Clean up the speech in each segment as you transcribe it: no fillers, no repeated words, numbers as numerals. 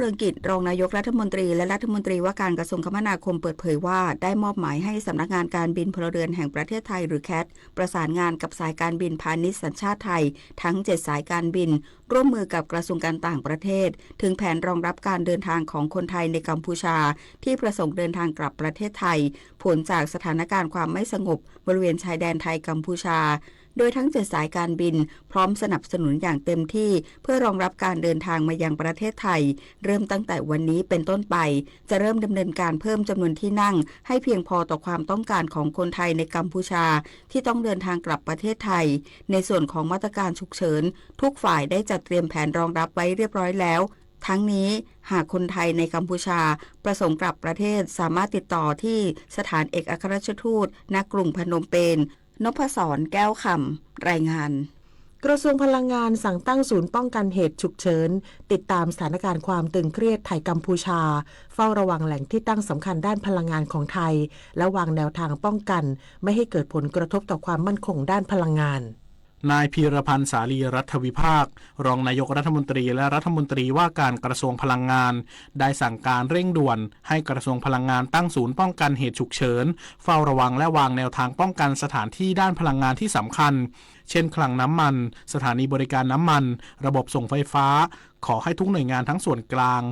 เรืองกิจรองนายกรัฐมนตรีและรัฐมนตรีว่าการกระทรวงคมนาคมเปิดเผยว่าได้มอบหมายให้สำนักงานการบินพลเรือนแห่งประเทศไทยหรือแคทประสานงานกับสายการบินพาณิชย์สัญชาติไทยทั้ง7สายการบินร่วมมือกับกระทรวงการต่างประเทศถึงแผนรองรับการเดินทางของคนไทยในกัมพูชาที่ประสงค์เดินทางกลับประเทศไทยผลจากสถานการณ์ความไม่สงบบริเวณชายแดนไทยกัมพูชาโดยทั้ง7สายการบินพร้อมสนับสนุนอย่างเต็มที่เพื่อรองรับการเดินทางมายังประเทศไทยเริ่มตั้งแต่วันนี้เป็นต้นไปจะเริ่มดำเนินการเพิ่มจำนวนที่นั่งให้เพียงพอต่อความต้องการของคนไทยในกัมพูชาที่ต้องเดินทางกลับประเทศไทยในส่วนของมาตรการฉุกเฉินทุกฝ่ายได้จัดเตรียมแผนรองรับไว้เรียบร้อยแล้วทั้งนี้หากคนไทยในกัมพูชาประสงค์กลับประเทศสามารถติดต่อที่สถานเอกอัครราชทูตณกรุงพนมเปญนพศรแก้วคำรายงานกระทรวงพลังงานสั่งตั้งศูนย์ป้องกันเหตุฉุกเฉินติดตามสถานการณ์ความตึงเครียดไทยกัมพูชาเฝ้าระวังแหล่งที่ตั้งสำคัญด้านพลังงานของไทยและวางแนวทางป้องกันไม่ให้เกิดผลกระทบต่อความมั่นคงด้านพลังงานนายพีรพันธ์สาลีรัฐวิภาครองนายกรัฐมนตรีและรัฐมนตรีว่าการกระทรวงพลังงานได้สั่งการเร่งด่วนให้กระทรวงพลังงานตั้งศูนย์ป้องกันเหตุฉุกเฉินเฝ้าระวังและวางแนวทางป้องกันสถานที่ด้านพลังงานที่สำคัญเช่นคลังน้ำมันสถานีบริการน้ำมันระบบส่งไฟฟ้าขอให้ทุกหน่วยงานทั้งส่วนกลาง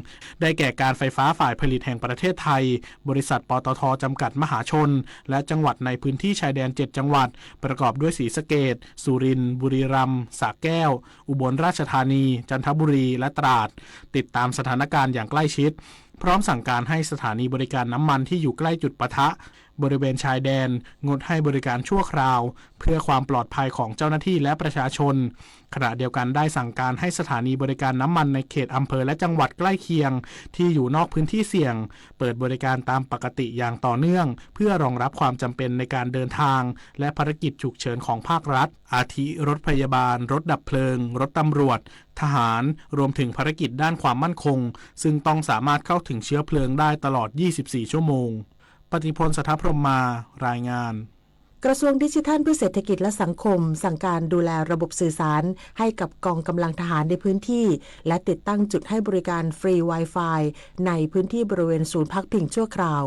ได้แก่การไฟฟ้าฝ่ายผลิตแห่งประเทศไทยบริษัทปตท.จำกัดมหาชนและจังหวัดในพื้นที่ชายแดน7จังหวัดประกอบด้วยศรีสะเกษสุรินทร์บุรีรัมย์สระแก้วอุบลราชธานีจันทบุรีและตราดติดตามสถานการณ์อย่างใกล้ชิดพร้อมสั่งการให้สถานีบริการน้ำมันที่อยู่ใกล้จุดปะทะบริเวณชายแดนงดให้บริการชั่วคราวเพื่อความปลอดภัยของเจ้าหน้าที่และประชาชนขณะเดียวกันได้สั่งการให้สถานีบริการน้ำมันในเขตอำเภอและจังหวัดใกล้เคียงที่อยู่นอกพื้นที่เสี่ยงเปิดบริการตามปกติอย่างต่อเนื่องเพื่อรองรับความจำเป็นในการเดินทางและภารกิจฉุกเฉินของภาครัฐอาทิรถพยาบาลรถดับเพลิงรถตำรวจทหารรวมถึงภารกิจด้านความมั่นคงซึ่งต้องสามารถเข้าถึงเชื้อเพลิงได้ตลอด24ชั่วโมงปฏิพล สัทธพรหมารายงานกระทรวงดิจิทัลเพื่อเศรษฐกิจและสังคมสั่งการดูแลระบบสื่อสารให้กับกองกำลังทหารในพื้นที่และติดตั้งจุดให้บริการฟรี Wi-Fi ในพื้นที่บริเวณศูนย์พักพิงชั่วคราว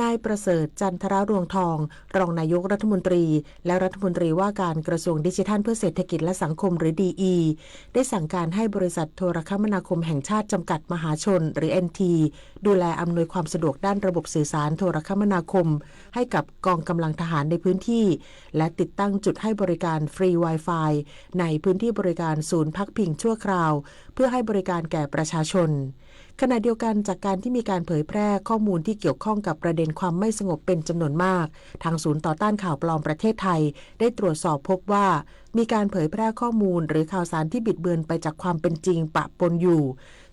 นายประเสริฐจันทรรวงทองรองนายกรัฐมนตรีและรัฐมนตรีว่าการกระทรวงดิจิทัลเพื่อเศรษฐกิจและสังคมหรือ DE ได้สั่งการให้บริษัทโทรคมนาคมแห่งชาติจำกัดมหาชนหรือ NT ดูแลอำนวยความสะดวกด้านระบบสื่อสารโทรคมนาคมให้กับกองกำลังทหารในพื้นที่และติดตั้งจุดให้บริการฟรี Wi-Fi ในพื้นที่บริการศูนย์พักพิงชั่วคราวเพื่อให้บริการแก่ประชาชนขณะเดียวกันจากการที่มีการเผยแพร่ข้อมูลที่เกี่ยวข้องกับประเด็นความไม่สงบเป็นจำนวนมากทางศูนย์ต่อต้านข่าวปลอมประเทศไทยได้ตรวจสอบพบว่ามีการเผยแพร่ข้อมูลหรือข่าวสารที่บิดเบือนไปจากความเป็นจริงปะปนอยู่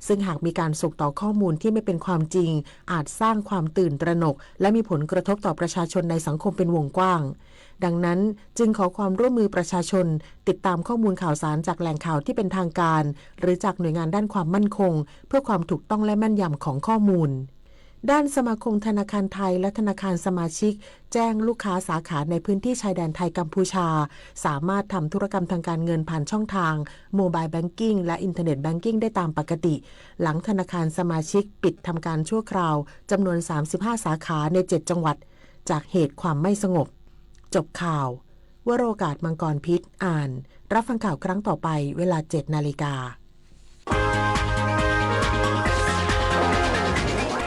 ซึ่งหากมีการส่งต่อข้อมูลที่ไม่เป็นความจริงอาจสร้างความตื่นตระหนกและมีผลกระทบต่อประชาชนในสังคมเป็นวงกว้างดังนั้นจึงขอความร่วมมือประชาชนติดตามข้อมูลข่าวสารจากแหล่งข่าวที่เป็นทางการหรือจากหน่วยงานด้านความมั่นคงเพื่อความถูกต้องและแม่นยำของข้อมูลด้านสมาคมธนาคารไทยและธนาคารสมาชิกแจ้งลูกค้าสาขาในพื้นที่ชายแดนไทยกัมพูชาสามารถทำธุรกรรมทางการเงินผ่านช่องทางโมบายแบงกิ้งและอินเทอร์เน็ตแบงกิ้งได้ตามปกติหลังธนาคารสมาชิกปิดทำการชั่วคราวจำนวน35สาขาใน7จังหวัดจากเหตุความไม่สงบจบข่าววโรกาสมังกรพิษอ่านรับฟังข่าวครั้งต่อไปเวลา 7:00 น.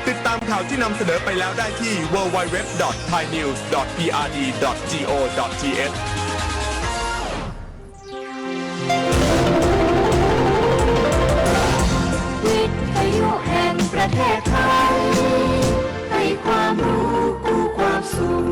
ติดตามข่าวที่นำเสนอไปแล้วได้ที่ www.thainews.prd.go.th วิทยุแห่งประเทศไทยให้ความรู้กู้ความสุข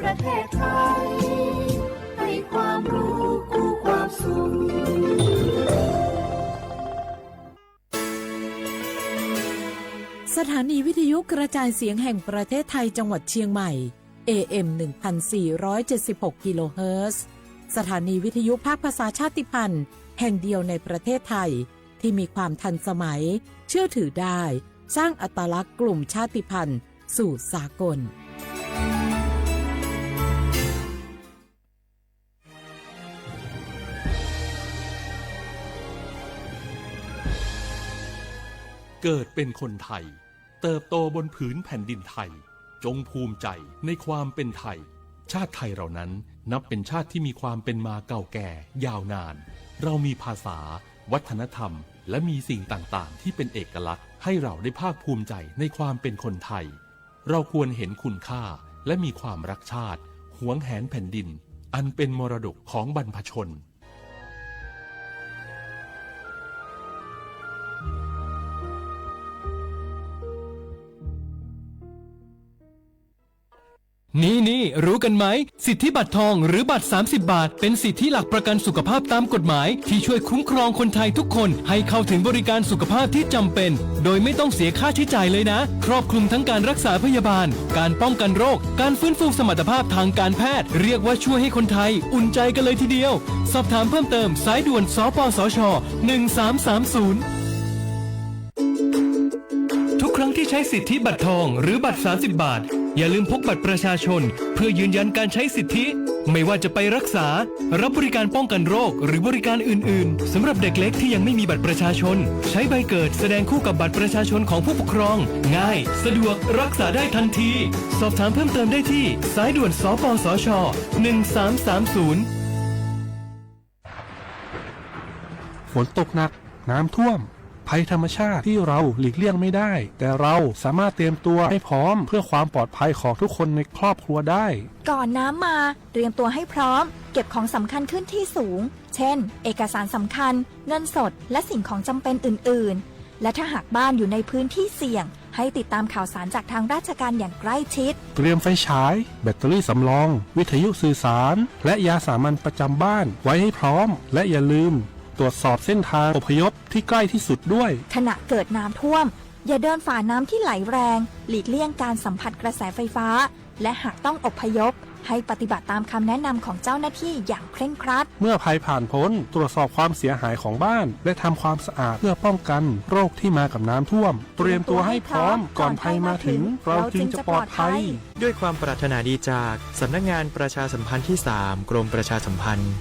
ประเทศไทยให้ความรู้กู้ความสุขสถานีวิทยุกระจายเสียงแห่งประเทศไทยจังหวัดเชียงใหม่ AM 1476 กิโลเฮิรตซ์ สถานีวิทยุภาคภาษาชาติพันธุ์แห่งเดียวในประเทศไทยที่มีความทันสมัยเชื่อถือได้สร้างอัตลักษณ์กลุ่มชาติพันธุ์สู่สากลเกิดเป็นคนไทยเติบโตบนผืนแผ่นดินไทยจงภูมิใจในความเป็นไทยชาติไทยเรานั้นนับเป็นชาติที่มีความเป็นมาเก่าแก่ยาวนานเรามีภาษาวัฒนธรรมและมีสิ่งต่างๆที่เป็นเอกลักษณ์ให้เราได้ภาคภูมิใจในความเป็นคนไทยเราควรเห็นคุณค่าและมีความรักชาติหวงแหนแผ่นดินอันเป็นมรดกของบรรพชนนี่รู้กันไหมสิทธิบัตรทองหรือบัตร30 บาทเป็นสิทธิหลักประกันสุขภาพตามกฎหมายที่ช่วยคุ้มครองคนไทยทุกคนให้เข้าถึงบริการสุขภาพที่จำเป็นโดยไม่ต้องเสียค่าใช้จ่ายเลยนะครอบคลุมทั้งการรักษาพยาบาลการป้องกันโรคการฟื้นฟูสมรรถภาพทางการแพทย์เรียกว่าช่วยให้คนไทยอุ่นใจกันเลยทีเดียวสอบถามเพิ่มเติมสายด่วนสปสช1330ทุกครั้งที่ใช้สิทธิบัตรทองหรือบัตร30 บาทอย่าลืมพกบัตรประชาชนเพื่อยืนยันการใช้สิทธิไม่ว่าจะไปรักษารับบริการป้องกันโรคหรือบริการอื่นๆสำหรับเด็กเล็กที่ยังไม่มีบัตรประชาชนใช้ใบเกิดแสดงคู่กับบัตรประชาชนของผู้ปกครองง่ายสะดวกรักษาได้ทันทีสอบถามเพิ่มเติมได้ที่สายด่วนสปสช1330ฝนตกหนักน้ำท่วมภัยธรรมชาติที่เราหลีกเลี่ยงไม่ได้แต่เราสามารถเตรียมตัวให้พร้อมเพื่อความปลอดภัยของทุกคนในครอบครัวได้ก่อนน้ำมาเตรียมตัวให้พร้อมเก็บของสำคัญขึ้นที่สูงเช่นเอกสารสำคัญเงินสดและสิ่งของจำเป็นอื่นๆและถ้าหากบ้านอยู่ในพื้นที่เสี่ยงให้ติดตามข่าวสารจากทางราชการอย่างใกล้ชิดเตรียมไฟฉายแบตเตอรี่สำรองวิทยุสื่อสารและยาสามัญประจำบ้านไว้ให้พร้อมและอย่าลืมตรวจสอบเส้นทางอพยพที่ใกล้ที่สุดด้วยขณะเกิดน้ำท่วมอย่าเดินฝ่าน้ำที่ไหลแรงหลีกเลี่ยงการสัมผัสกระแสไฟฟ้าและหากต้องอพยพให้ปฏิบัติตามคำแนะนำของเจ้าหน้าที่อย่างเคร่งครัดเมื่อภัยผ่านพ้นตรวจสอบความเสียหายของบ้านและทำความสะอาดเพื่อป้องกันโรคที่มากับน้ำท่วมเตรียมตัวให้พร้อมก่อนภัยมาถึงเราจึงจะปลอดภัยด้วยความปรารถนาดีจากสำนักงานประชาสัมพันธ์ที่ 3 กรมประชาสัมพันธ์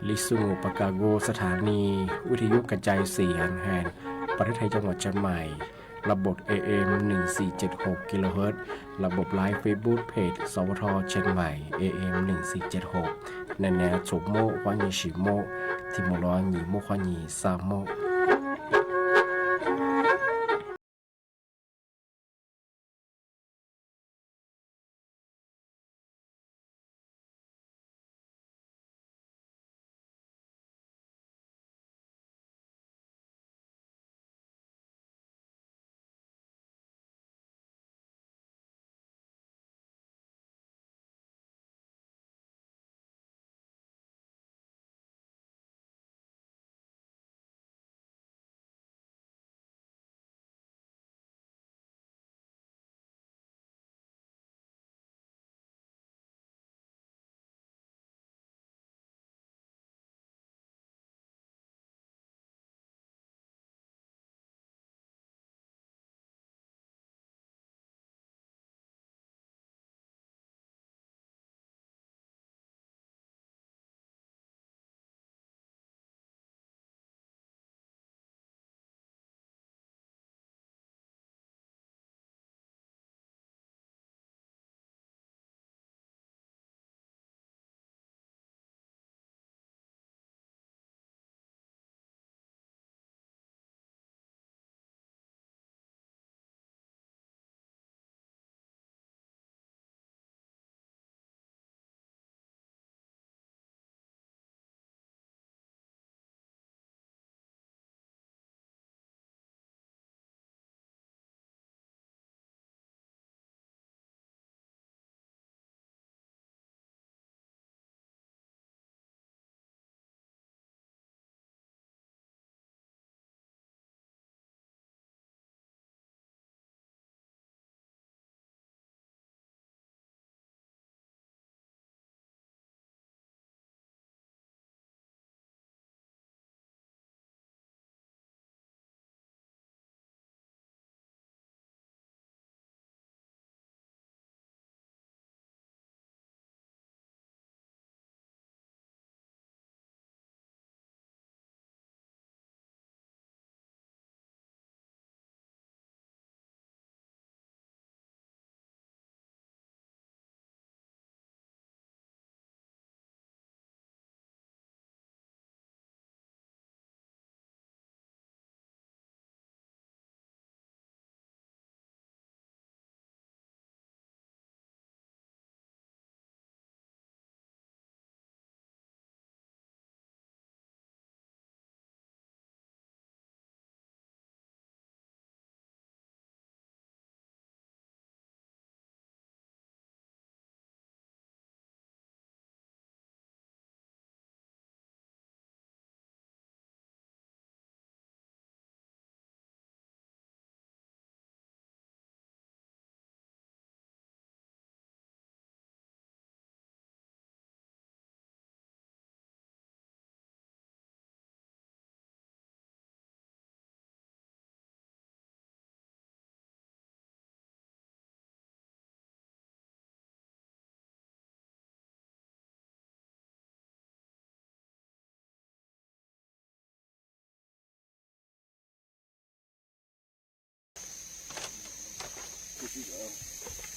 ลิซูปากาโกสถานีวิทยุกระจายเสียงแห่งประเทศไทยจังหวัดเชียงใหม่ระบบ AM 1476กิโลเฮิรตซ์ระบบไลฟ์เฟซบุ๊กเพจสวทเชียงใหม่ AM 1476ในแนวโฉมโมฮวานีชิโมทิโมร้อยหนีโมฮวานีซาโม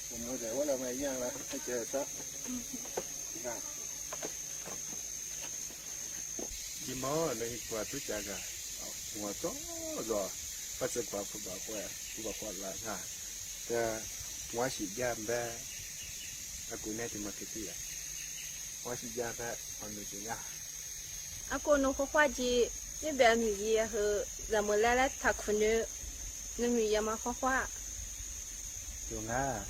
ผมเข้าใจว่าเราไม่ย่างแล้วให้เจอซะกี่หม้อในกว่าทุกอย่างอะหัวโตรอภาษากว่าผู้บอกว่าละค่ะแต่หัวฉีดยาแม่อากูแน่ที่มาคิดที่หัวฉีดยาแม่คนดูจริงอ่ะ阿哥，侬画画机那边米业和咱们来来他可能那米业嘛画画。有啊。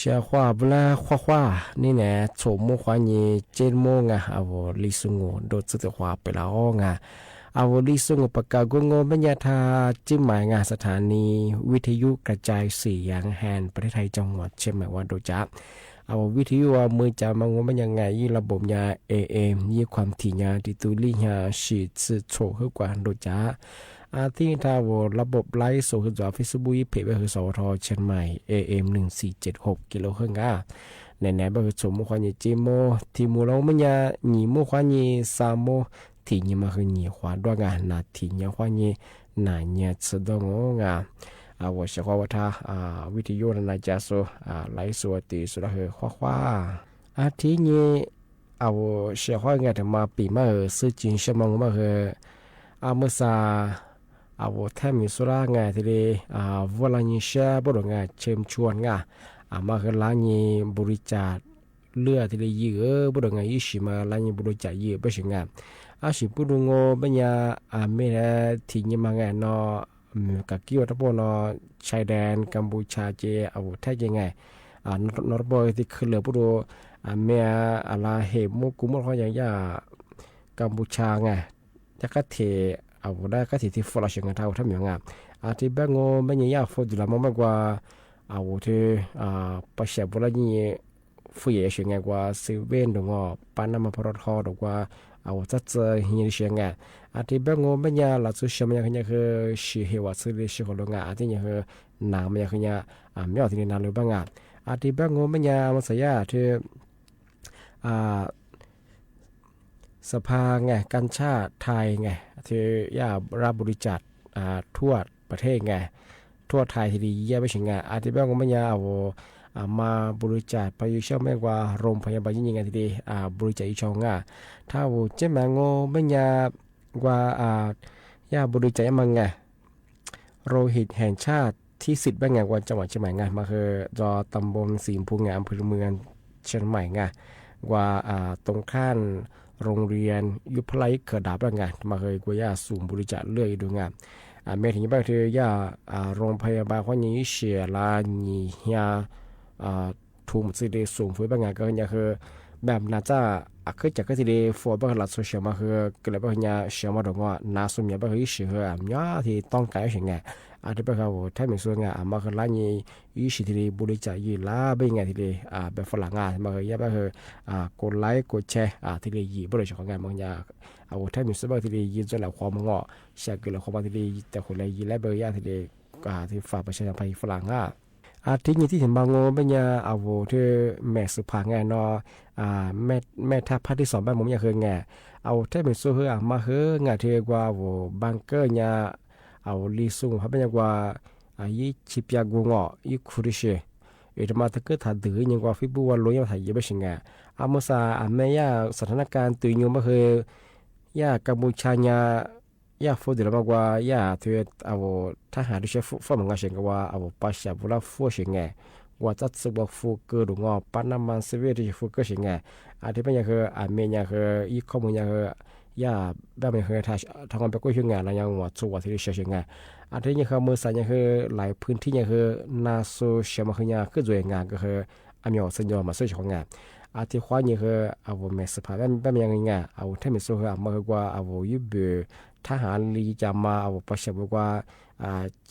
เชียว่าบลาควานี่แหละโฉมโมควานีเจนโมงอ่ะเอาลิซุงโดดสุดควาไปละอ้องอ่ะเอาลิซุงปากกากุงโงบัญญัติจิ้มหมายงานสถานีวิทยุกระจายเสียงแห่งประเทศไทยจังหวัดเชียงใหม่ว่าโดจับเอาวิทยุว่ามือจะมางมันยังไงยี่ระบบยา AM ยี่ความถี่ยาดิตูลี่ยาฉีดสื่อโฉขึ้นกว่าโดจับที่ทาวระบบไลฟ์สดขึ้นจากเฟซบุ๊กเพจก็คือสวทเชียงใหม่ AM 1476กิโลเฮิรตซ์ในแนวก็คือสมมุติว่านี่จีโมที่มูลมันยาหนีมูว่านี่ซาโมที่นี่มาคือหนีขวาด้วยงานนาที่นี่ว่านี่นาเนี่ยสะดงงาว่าเชื่อว่าถ้าวิทยุนายจะโซไลฟ์สดตีสุดคือขวาที่นี่เชื่อว่าไงถึงมาปีมาซื้อจริงชั่วโมงมาคือเมื่อซาแทมีสุราไงทีเดียวลานีเช่บริงานเชิญชวนงามาคือลานีบริจาคเลือดทีเดียวยื้อบริงานยิ่งชิมาลานีบริจาคยื้อไปถึงงานสิบุรุงโง่ปัญญาไม่ได้ทิ้งมาไงนอกับกิ้วทับนอชายแดนกัมพูชาเจแท้ยังไงนอร์บอยที่ขึ้นเรือบุรุเมียอะไรเหตุมุกุมุขอย่างยากัมพูชาไงจะก็เทได้ก็ที่ฟลอชกันเท่าทำอย่างงามที่บ้านโง่ไม่ยังยากฟูดละมากกว่าที่ประชาบริณีฟื้นเฉียงไงกว่าซีเวนดงปานามาพรทอดกว่าจัดเจอเฮียเฉียงไงที่บ้านโง่ไม่ยังหลักสุดเชื่อมันยังคือชีเหวซื้อชีของโรงงานที่ยังคือหนามันยังคือไม่เอาที่นานเลยบ้างที่บ้านโง่ไม่ยังมันเสียที่สภาไงกัญชาไทยไงที่รับบริจาคทั่วประเทศไงทั่วไทยที่ดีแย่ไปถึงไงที่บ้านก็ไม่ยามาบริจาคไปอยู่เชื่อไม่ว่าโรงพยาบาลยิ่งไงที่ดีบริจาคอีกช่องถ้าเจ้าแมงโง่ไม่ยาว่าบริจาคมังไงโลหิตแห่งชาติที่สิทธิ์บ้างไงวันจังหวัดเชียงใหม่ไงมาคือจอตำบลสีมพูไงอำเภอเมืองเชียงใหม่ไงว่าตรงข้ามโรงเรียนยุพไลเกิดดาบงานมาเคยกว่าสูงบริจาคเลื่อยดูงานเมื่อถึงบ้านเธโรงพยาบาลคนนี้เสียลานียาทุ่มสิเดสูงฟื้นบางงานก็ยังคือแบบน่าจะคือจากที่เดฟอร์บางหลักโซเชียลมาคือเกิดบางอย่างเชื่อมาดงว่าน่าสมยาบางที่เชื่อเนี่ยที่ต้องการสิ่งไงที่บางเขาถ้ามีส่วนงานมาคือร้านนี้ยี่สิบที่เดบริจาคยี่ล้าเป็นไงที่เดแบบฝรั่งงานมาคือยาบางคือกดไลค์กดแชร์ที่เดยี่บริจาคงานบางอย่างถ้ามีส่วนบางที่เดยี่จนแล้วความงอแชร์กันแล้วความที่เดแต่คนเลยยี่แล้วบางอย่างที่เดที่ฝากประชาชนไปฝรั่งงานที่นี่ที่เห็นบางโง่เป็นยาที่แม่สุภาไงเนาะแม่ทัพภาคที่2บ้านผมยังเคยไงถ้าเป็นโซเฮมาเฮงาเทกว่าบังเกอร์ยาลีซุงครับเป็นยังว่ายี่ชิปยากงอยี่คุริเชมาถ้าเกิดถ้าดื้อยังว่าฟิบูว่าลอยมาถ่ายยี่ไม่ใช่ไงเมื่อซาแม่ยาสถานการณ์ตื่นยงมาเฮยากัมพูชายาฟูดีแล้วมากกว่ายาที่ถ้าหาดิเชฟฟ้ามังกรเชงก็ว่าปัชญาบุราฟูเชงไงว่าจัดสบฟูเกิดงอปันน้ำมันเสวีที่ฟูเกิดเชงไงที่เป็นยังคือเมย์ยังคืออีข้อมูลยังคือยาแบบยังคือทางการไปกู้ยืมงานแล้วยังว่าชัวที่ดิเชงไงที่ยังคือมือสั่นยังคือหลายพื้นที่ยังคือนาโซเชียมาคือยังคือด้วยงานก็คือมีสัญญามาซื้อของงานที่ขวานี่คือเมสภาแบบยังไงถ้ามีโซ่มาคือกว่ายุบทหารลีจะมาประชาบอกว่า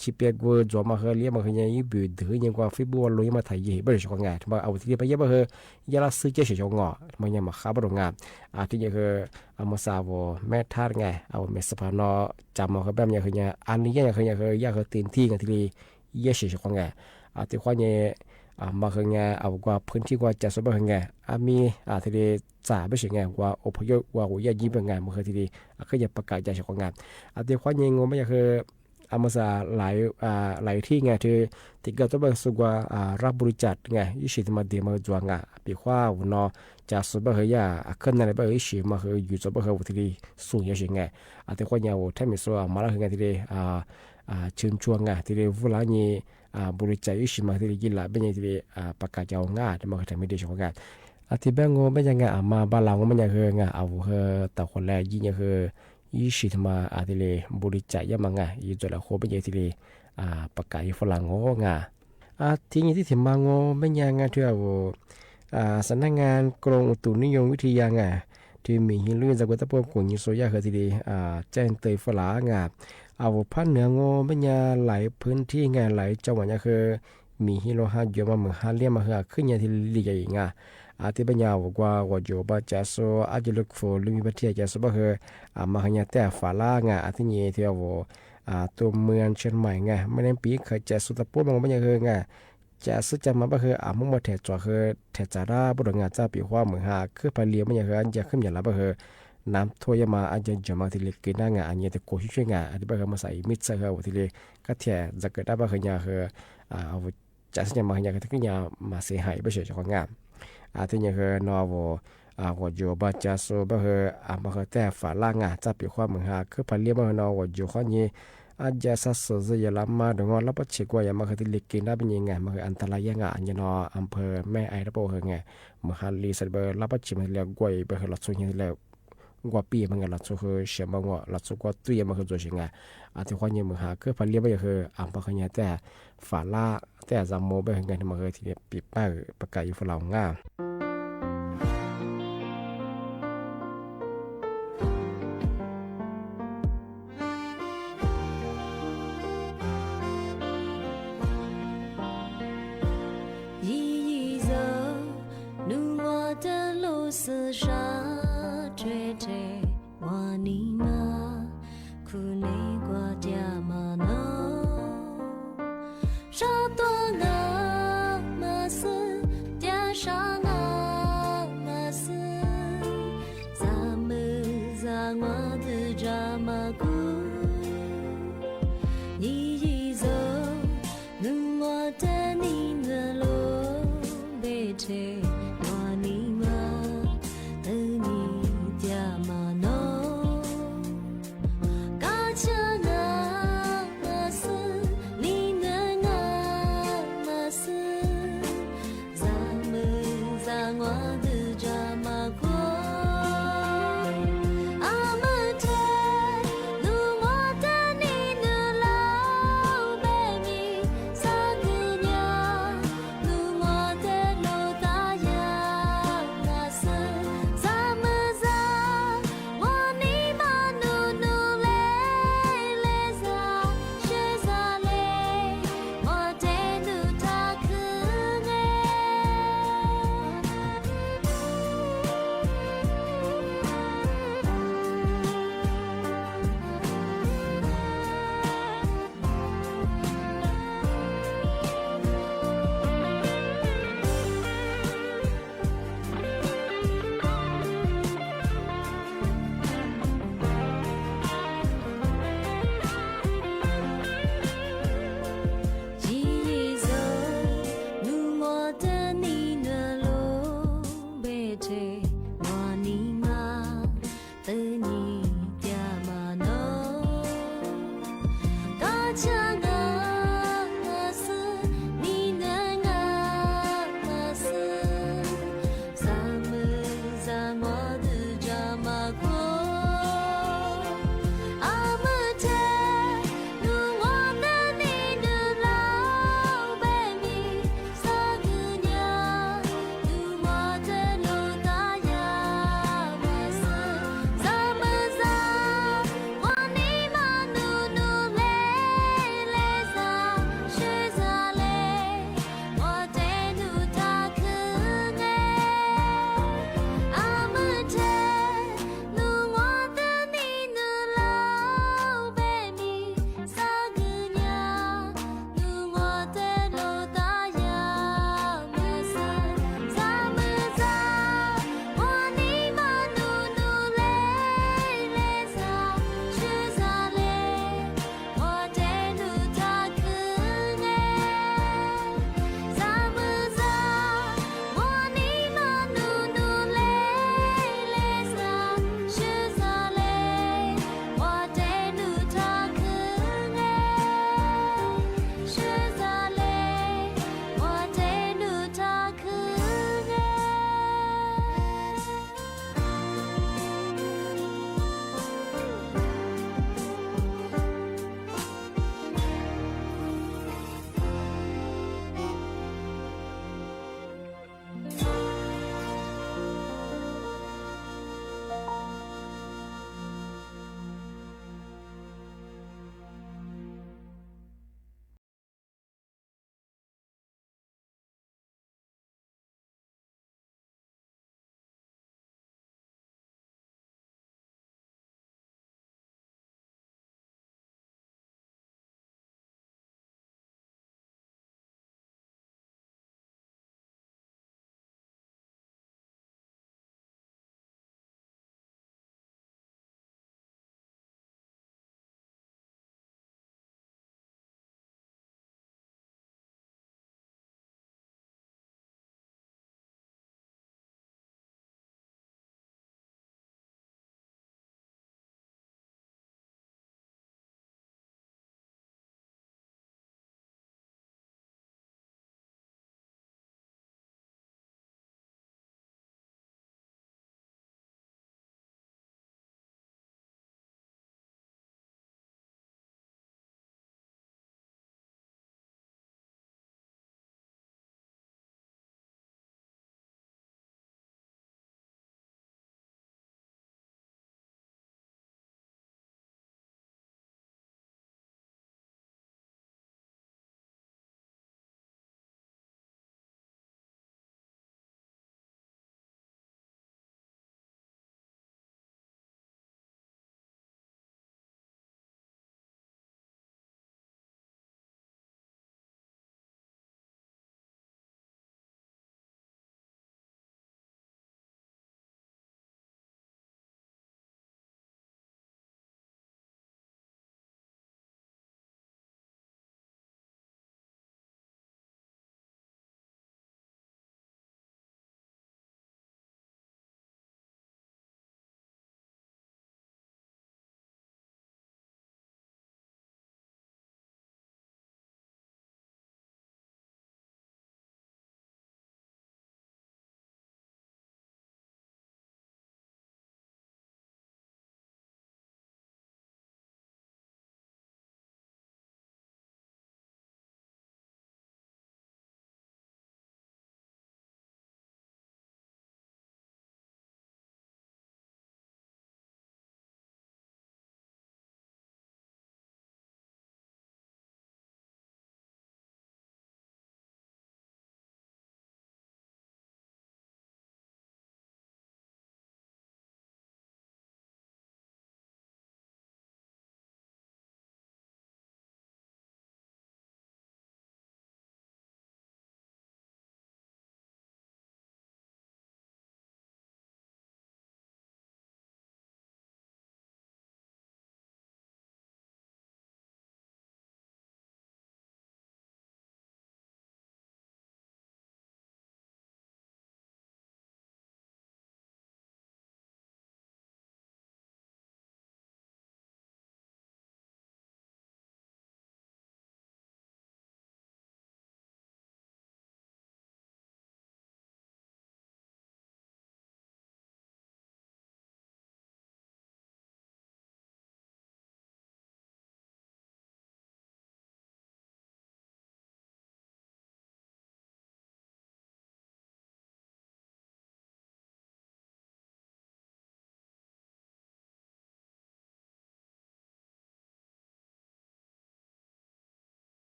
ชิเปียกจอมาเฮเลียมาเฮยังอีบุดยังกว่าฟิบัวลุยมาไทยบ่ได้ชงงานมาเอาที่ไปเยอะบ่เฮยาละซื้อเจชงงอมันยังมาค้าบ่งานที่ยังเฮเอามาซาวแม่ทาดไงเอาเมสพานอจำมาเฮแบบยังเฮยังอันนี้ยังเฮยังเฮยาเฮตีนที่กันที่เยชชงงานที่ควาเนี่ยมาเฮงเอากว่าพื้นที่กว่าจะสบายไงมีที่ได้จ่าไม่ใช่ไงว่าอพยพว่าหัวยิ้มเป็นไงมันคือที่ดีก็จะประกาศใจชงงานที่ควาเนี่ยงงไม่ยังคืออามาซาหลายที่ไงที่ติดกับตัวสุกว่ารับบริจาคไงยิ่งสิมาเดียมาจวงปีขว่าวันนอจะสบายขึ้นในแบบยิ่งสิมาคืออยู่สบายที่ดีสูงยิ่งสิไงที่ควาเนี่ยว่าถ้ามีส่วนมาแล้วไงที่ดีชื่นชวนไงที่ดีเวลานี้บริจาคยิ่งสิมาที่ดีกินละเป็นยังที่ดีประกาศจะงาที่มาคือทำไม่ได้ชงงานที่แบงก์ไม่ยังไงมาบ้านเราไม่ยังคือไงเอาแต่คนแรกยิ่งยังคือยี่สิบมาที่เลยบริจาคยังมังยี่จุดละโคเป็นยังที่เลยประกาศฝรั่งโง่ที่นี่ที่ถึงมาโง่ไม่ยังไงที่สำนักงานกรมอุตุนิยมวิทยาที่มีหินลื่นจากวัตถุประสงค์ยิโซยาคือที่เลยแจ้งเตยฝรั่งเอาพันเหนือโง่ไม่ยังหลายพื้นที่หลายจังหวัดคือมีหินโลหะเยอะมาเหมือนฮาเลียมาขึ้นยังที่ลีใหญ่ที่ปัญญาว่าว่าโจบจะโซอาจจะลุกฟูลุยประเทศจะสบายมาขยันแต่ฝาล่างที่นี่ที่ว่าตัวเมืองเชียงใหม่ไม่ได้ปีเคยจะสุดปุ๊บมันไม่ยังจะซื้อจะมาบ่มุ่งมาแถจ่อแถจ่าได้บุรุษงานจ้าปีว่าเหมือนคือไปเลี้ยงไม่ยังอันจะขึ้นอย่างละบ่น้ำท่วมมาอันจะจะมาที่เล็กกินได้อันนี้แต่โคช่วยอันที่บ่มาใส่มิดใส่ที่เล็กก็แถจะเกิดได้บ่เอาจะซื้อมาขยันก็ที่ยามาเสียหายบ่เฉยๆของงานที่ยังนอว่าโจบจะโซบ่มาแต่ฝาล่างจ้าปีว่าเหมือนคือไปเลี้ยงมานอว่าโจข้อนี้อาจจะสัสเสียละมาดงอแล้วปัจจุบันมาคือที่เล็กกินได้เป็นยังไงมาคืออันตรายยังอันยนออำเภอแม่ไอระโบไงมาฮัลลีสัตว์เบอร์แล้วปัจจุบันแล้วกวยเบอร์หลัดสุยแล้วกว่าปีมันก็หลัดสุคือเสียมังว่าหลัดสุกว่าตุยมาคือตัวเสียงที่ข้อนี้มาคือไปเลี้ยงไปคืออำเภอขยันแต่ฝาล่าแต่จำโมไปไงที่มาคือที่ปีป้าประกาศอยู่ฝรั่ง沙多那么是加上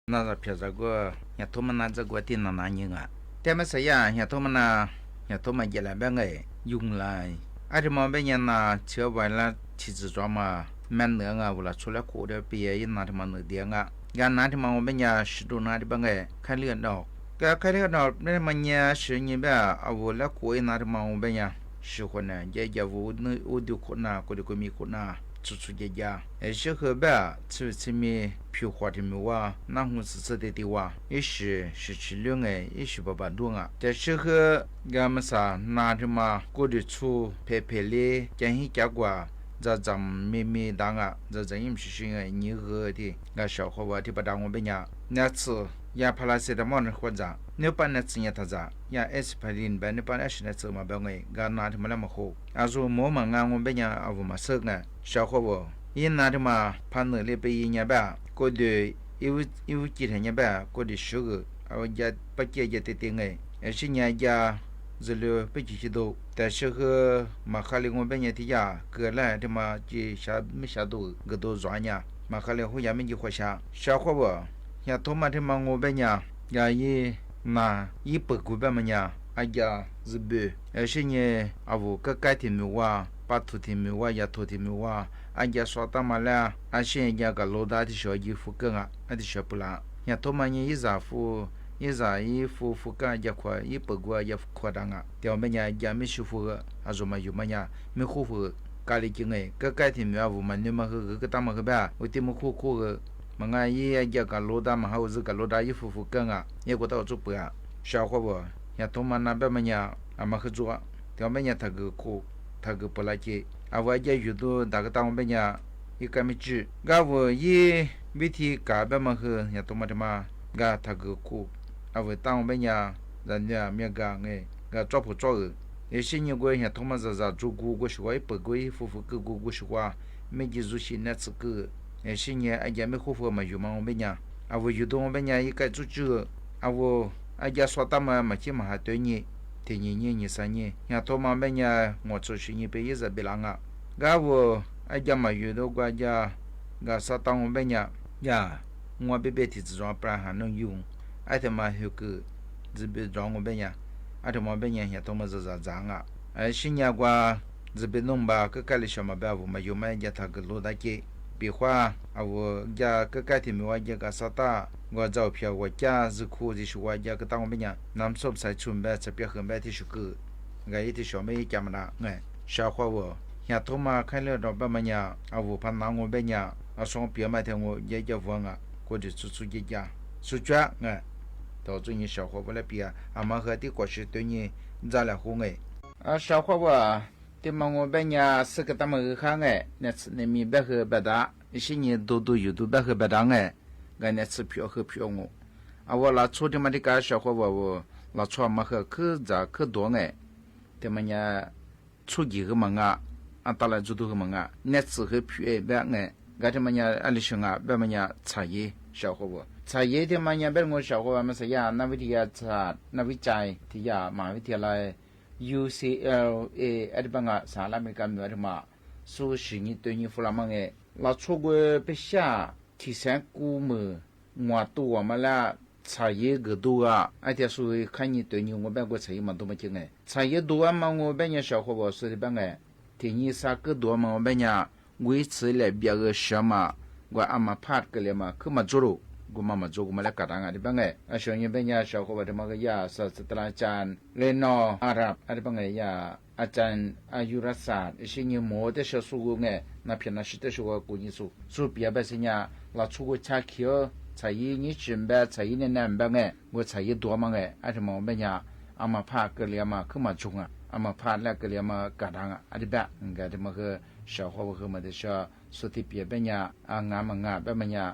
那个撇着个也他们那这个电脑男人啊，แต่ไม่ใช่也他们那也他们也来边个用来，而且嘛边人那车外了其实装嘛蛮能啊，为了出来过的毕业那他们那点啊，干那他们我边人是都那的边个开เลือดดอกก็开เลือดดอก那么เนี่ย是你边啊，我来过那他们我边人是คนน่ะ也我那我就คนน่ะก็就มีคนน่ะ出家是和吧是มีผิว花的没哇那红是的哇也是吃凉哎也是不多啊但是和俺们啥那的嘛过的出陪哩讲一讲过这咱妹当啊这咱也是哎你和的那小伙娃的不当我们家那次ya paracetamol khwaja ne pa na tsinya thaja ya aspirin ba ne pa na shina tsoma ba ngai ga na de mala ma kho azu mo ma nga ngom be nya avu ma sak na sha kho bo yin na de ma pa ne le be yin ya ba ko de iu ki de nya ba ko de sugar aw ja pa ke ja te te ngai e shi nya ja zelo pe ji do ta shi ge ma khali ngom be nya ti ya ge la de ma ji sha mi sha do ge do zwa nya ma khali hu ya mi ji kho sha kho bo ya to ma de ma ngo be nya ya yi na yi pe ku be ma nya a ja zbe e shi nye avu ka ka ti mi wa pa tu ti mi wa ya to ti mi wa a ja so ta ma la a shi ya ga lo da ti sho ji fu ka nga a ti sho pula ya to ma ni yi za fu ka ja kwa yi pe gu ya kwa da nga de me nya ja mi shu fu a zo ma yu ma nya mi khu fu ka li ji ngai ka ti mi wa vu ma ni ma ge ta ma ge ba u ti mu khu ge mga yi ya ga lo da ma ha zu ga lo da yi fu ka nga ye ko ta zu pu ya sha kho bo ya to ma na ba ma nya ama khu zu de me nya ta ge ku ta ge pa la ji a wa ja yu do da ga ta me nya yi ka mi ji ga wo yi vi thi ka ba ma he ya to ma de ma ga ta ge ku a wo ta me nya ran ya me ga nge ga zo pu zo ye shi ni go ya to ma za zu gu go shi wa pe go yi fu ke gu gu shi wa me ji zu shi na tsu ke也是呢，阿家没护肤嘛，有嘛我们家，啊我有的我们家一个出去，啊我阿家说他们嘛起码还对你，第2年、3年，伢他们们家我出去你别一直别啷个，噶我阿家嘛有的国家，噶说当我们家呀，我别提这种不然还能用，阿他妈有个这边让我们家，阿他们们家伢他们是咋样啊？哎，新年过这边弄吧，个家里什么别无嘛，有嘛家他个路大街。比划啊，我家个改天我家个啥大，我照片我家是苦的是我家个当我们讲，南说才准备这边很白的是个，我一的小妹家么啦，哎，小伙我，像他妈开了老板么样，啊我怕拿我们讲，啊双别买天我也叫问啊，过去出一家，出去哎，到最近小伙我来比啊，俺们和的过去对你咱俩红哎，啊小伙我。ที่มองแบบนี้สึกตามมือข้างเนี่ยมีแบบแบบดาสิ่งนี้ดูอยู่ดูแบบแบบดังกันเนี่ยสิผิวคือผิวงูเอาว่าเราช่วยที่มันที่การชาวว่าเราช่วยมาคือจะคือตัวที่มันเนี่ยช่วยกี่个มันอันตรายจุด个มันเนี่ยสิคือผิวแบบกันที่มันเนี่ยอะไรช่างแบบมันเนี่ยใช้ชาวว่าใช้ที่มันเนี่ยแบบงูชาวว่ามันเสียนักวิทยาศาสตร์นักวิจัยที่ยามหาวิทยาลัยUCLA อันบังสหรัฐอเมริกาเหนือที่มาสู้สิ่งนี้ตัวนี้ฝรั่งเราช่วยไปชาที่แสนกูมืองัวตัวมาแล้วใช้กระดูกไอ้ที่สู้ขันนี้ตัวนี้งัวแบบก็ใช้มันตัวมันจริงใช้ตัวมันงัวแบบนี้ชาวเขาบอกสุดที่บังที่นี่สักตัวมันงัวแบบนี้วิธีเลยเบียร์เชื่อมาว่าอามาพาดกันเลยมาคือมาจุรุกูมาจูกูมาแล้วกัดงานที่บังอาช่วงนี้เป็นยาชาวเขาบอกที่มันก็ยาศาสตราจารย์เลนออาหรับอะไรบังยาอาจารย์อายุรศาสตร์สิ่งนี้หมดแต่ชาวสู้นับเพียงนับสิแต่ชาวกูนี่สู้เปียแบบสิ่งนี้เราชูกูชาเขียวใช้ยี่จุ่มแบบใช้ยี่เนี่ยบังว่าใช้ยี่ตัวมังอะไรที่มันเป็นยาอามาพาดกันเลยมาคือมาจุงอามาพาดแล้วกันเลยมากัดงานอะไรแบบงั้นที่มันคือชาวเขาบอกมาที่ชาวสุดที่เปียเป็นยางานมังแบบมันยา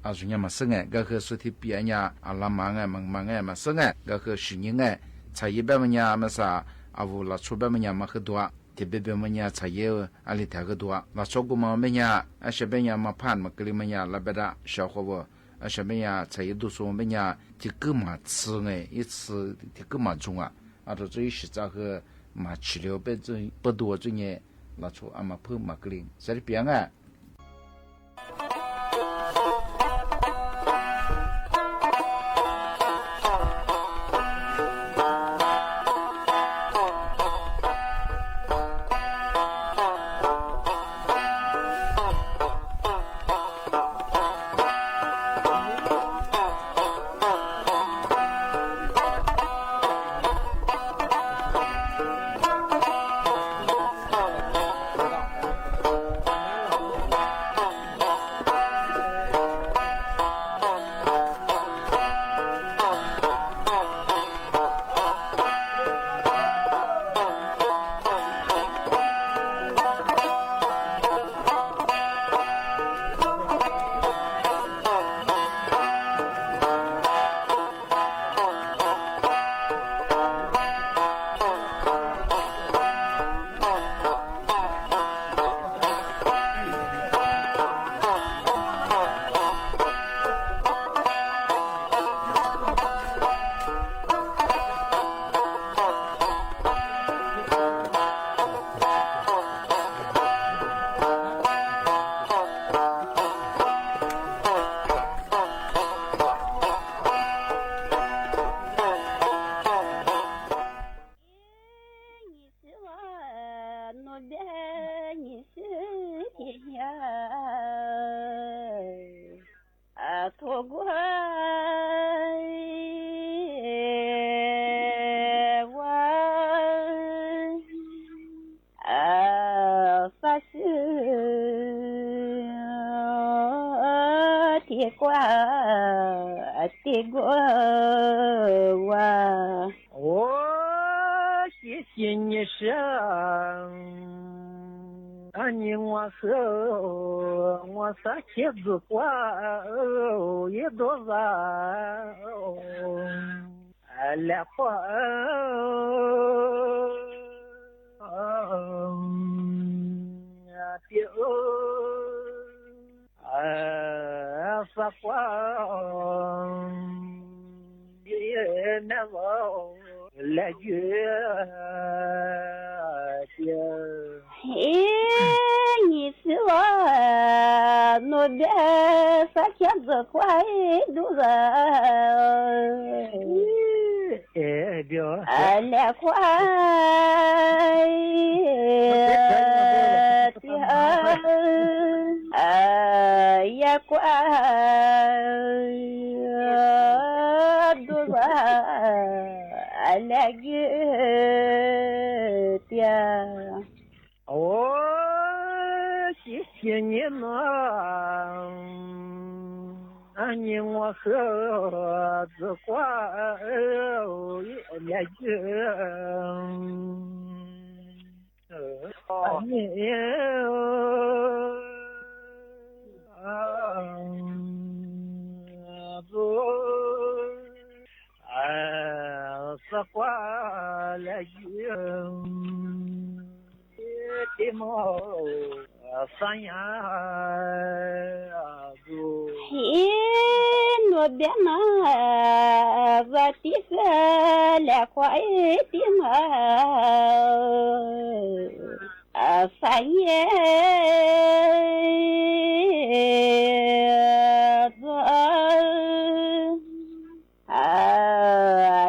อาสุญญมาซึ่งก็คือสุธิปีญาอาลามังมังมาซึ่งก็คือสิ่งนี้ใช้แบบมันยามาซาอาวุลาชูแบบมันยามาคือตัวที่แบบมันยาใช้อะไรแท้ก็ตัวลาชูกุมามันยาอาเชเป็นยามาผ่านมากลิมันยาลาเบดาชาวเขาบอกอาเชเป็นยาใช้ดูสูงมันยาที่ก็มาซื้ออีซื้อที่ก็มาจงอาตัวจุยสิจ้าคือมา治疗เป็นจุยปตัวจุยเนี่ยลาชูอามาเพิ่มมากลิใช่หรือเปล่า边你是天涯，错过我发誓铁挂我谢谢你生你我手我撒茄子瓜一朵花来花撒花也难忘来月你是我我的撒茄子花肚子来花也挂肚子来月的谢谢你呢你我和子花也月你撒花来月的毛三呀我别拿我的个来花的毛三呀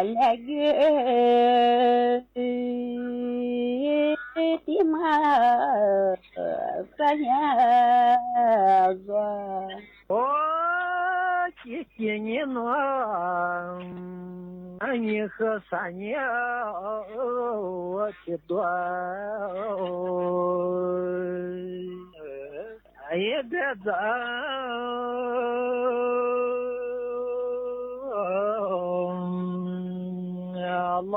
来月的嘛三呀谢谢你呢你和三年我的多也别走老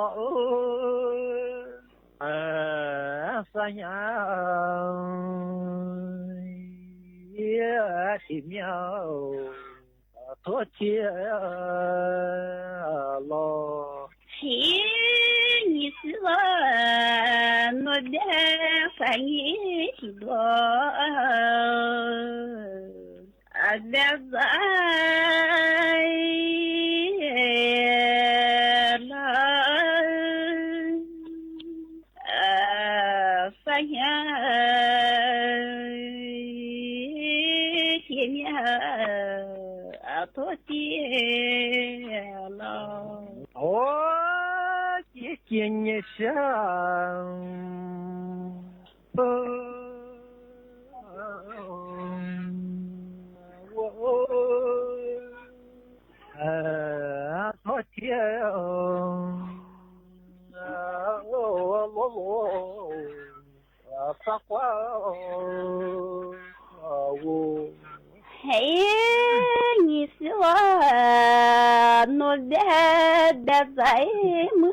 三呀也的苗多钱了你是我的翻译许多别在三呀天呀多谢了谢谢你生多谢撒花你是我的在梦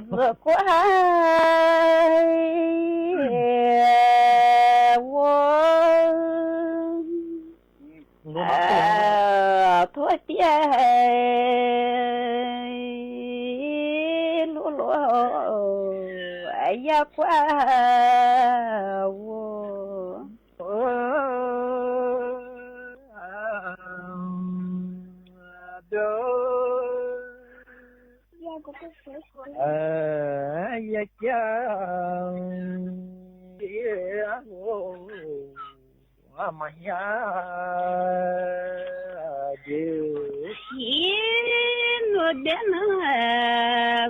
子乖我多谢露露也怪我也讲我们呀就 no dena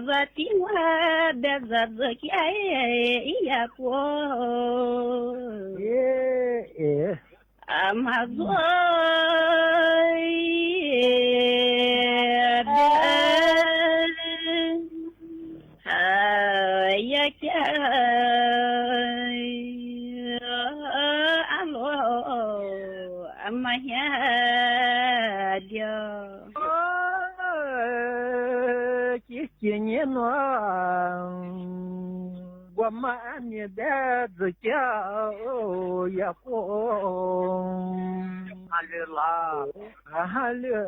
vati wa bezazaki ya ko amazoi ya kya alo amaya dia не но гуама не да зя я по алла алла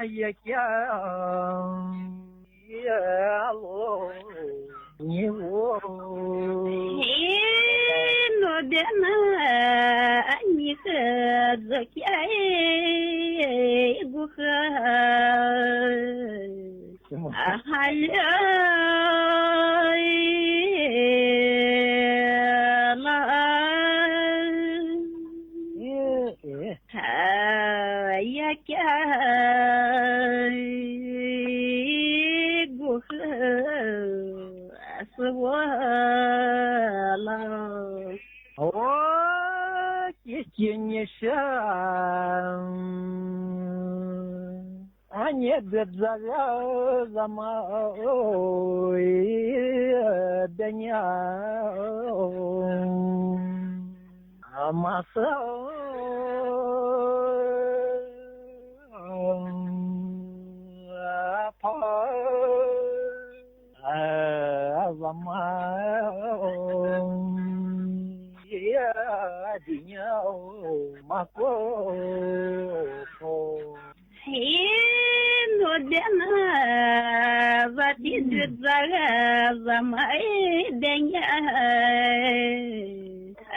я кя я алло не во no dena ani zakia guha ahala la ya kya guha aswala Кенеша, а не бедзага замой дня, а масса no dena vati zaga zamai denya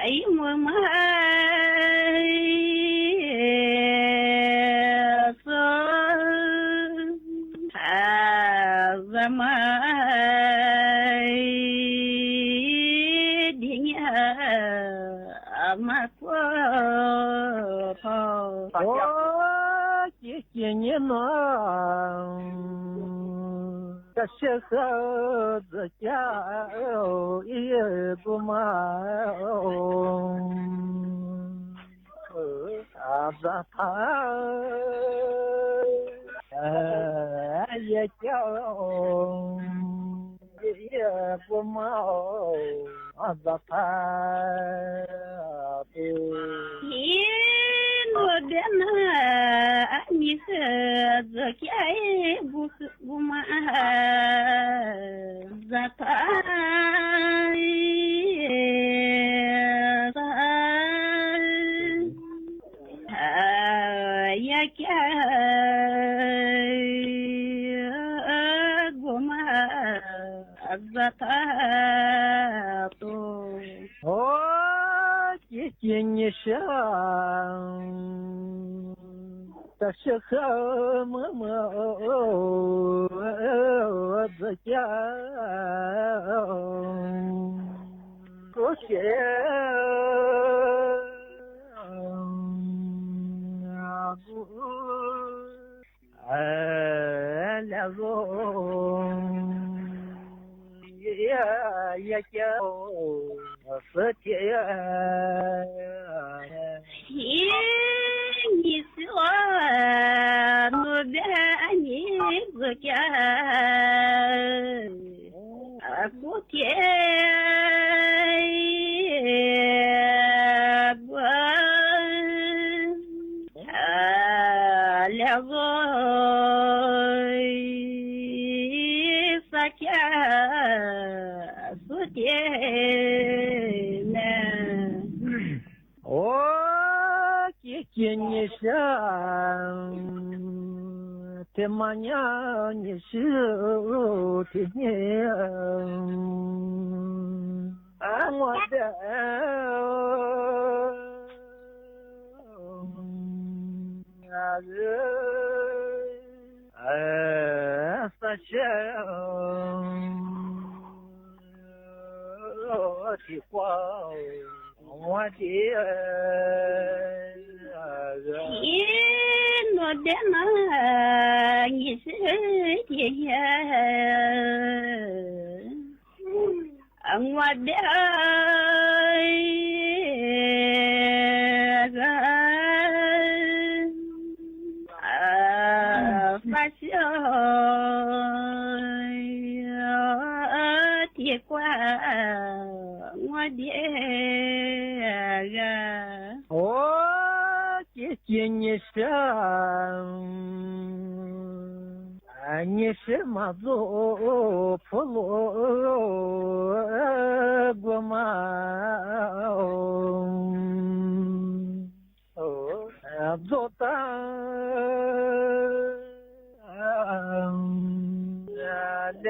ai mama so zamai denya amako не но кашха зя и гума азата я кя я гума азата no dena ani zakia guma zata ya kya guma zata to кенеша ташха мама зя коше лазо я кя сатя не сила no deni zakia akutie sakia sutiena кенеша ты меня не ты не а вот Sasha, 我的我的妈，你是姐姐，我的发小的瓜，我的我姐姐你是你是马祖普罗国嘛？做当的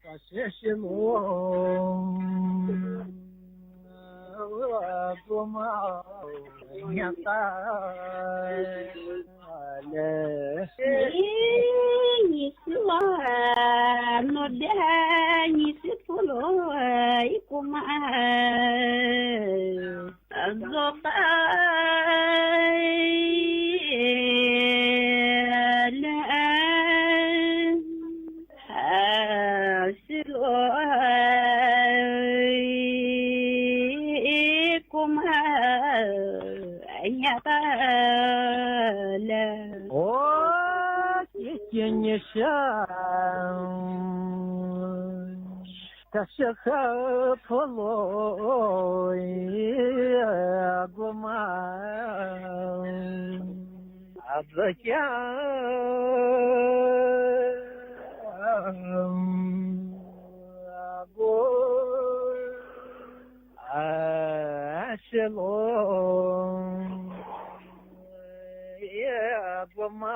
发现是路多么样大嘞？你是我诺的，你是普罗一个嘛？做吧嘞，是罗一个嘛？呀吧嘞。我姐姐你是他是和普罗国嘛？这家国是罗国嘛？